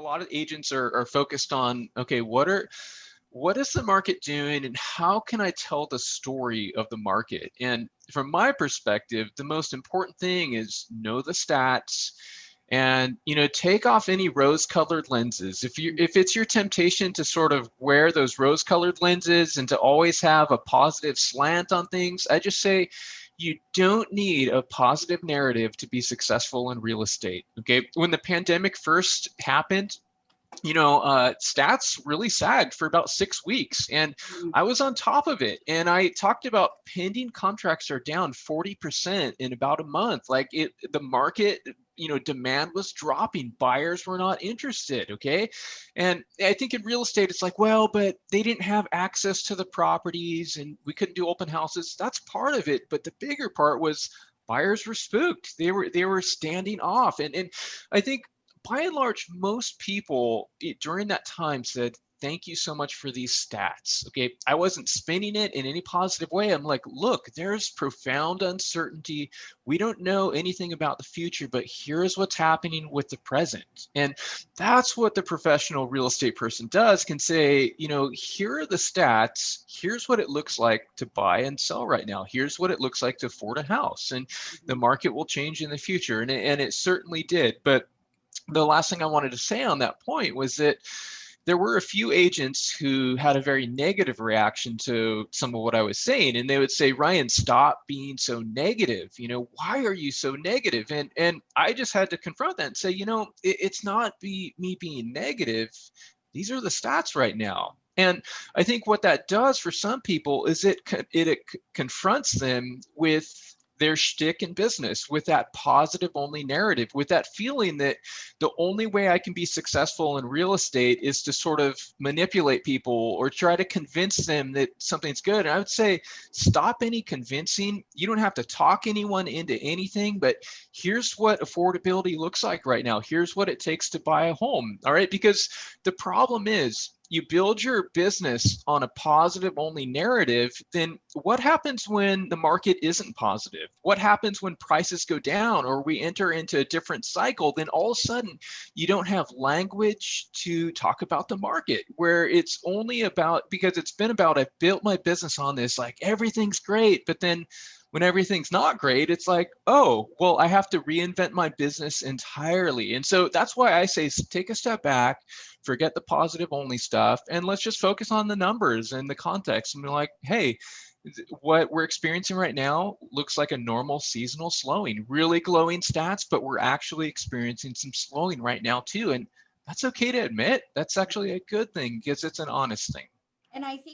lot of agents are focused on, okay, what is the market doing and how can I tell the story of the market? And from my perspective, the most important thing is know the stats and, take off any rose-colored lenses. If it's your temptation to sort of wear those rose-colored lenses and to always have a positive slant on things, I just say you don't need a positive narrative to be successful in real estate. Okay. When the pandemic first happened, stats really sagged for about 6 weeks, and I was on top of it. And I talked about pending contracts are down 40% in about a month. The market, demand was dropping. Buyers were not interested. Okay. And I think in real estate, it's like, well, but they didn't have access to the properties and we couldn't do open houses. That's part of it. But the bigger part was buyers were spooked. They were standing off. And I think by and large, most people during that time said, thank you so much for these stats. Okay. I wasn't spinning it in any positive way. I'm like, look, there's profound uncertainty. We don't know anything about the future, but here's what's happening with the present. And that's what the professional real estate person does, can say, here are the stats. Here's what it looks like to buy and sell right now. Here's what it looks like to afford a house. And the market will change in the future. And it certainly did. But the last thing I wanted to say on that point was that there were a few agents who had a very negative reaction to some of what I was saying. And they would say, Ryan, stop being so negative. Why are you so negative? And I just had to confront that and say, it's not me being negative. These are the stats right now. And I think what that does for some people is it confronts them with their shtick in business, with that positive only narrative, with that feeling that the only way I can be successful in real estate is to sort of manipulate people or try to convince them that something's good. And I would say, stop any convincing. You don't have to talk anyone into anything, but here's what affordability looks like right now. Here's what it takes to buy a home. All right. Because the problem is, you build your business on a positive only narrative, then what happens when the market isn't positive? What happens when prices go down or we enter into a different cycle? Then all of a sudden you don't have language to talk about the market, where it's only about, because it's been about, I've built my business on this, like everything's great. But then when everything's not great, it's like, oh, well, I have to reinvent my business entirely. And so that's why I say, take a step back, forget the positive only stuff, and let's just focus on the numbers and the context. And be like, hey, what we're experiencing right now looks like a normal seasonal slowing, really glowing stats, but we're actually experiencing some slowing right now too. And that's okay to admit. That's actually a good thing because it's an honest thing. And I think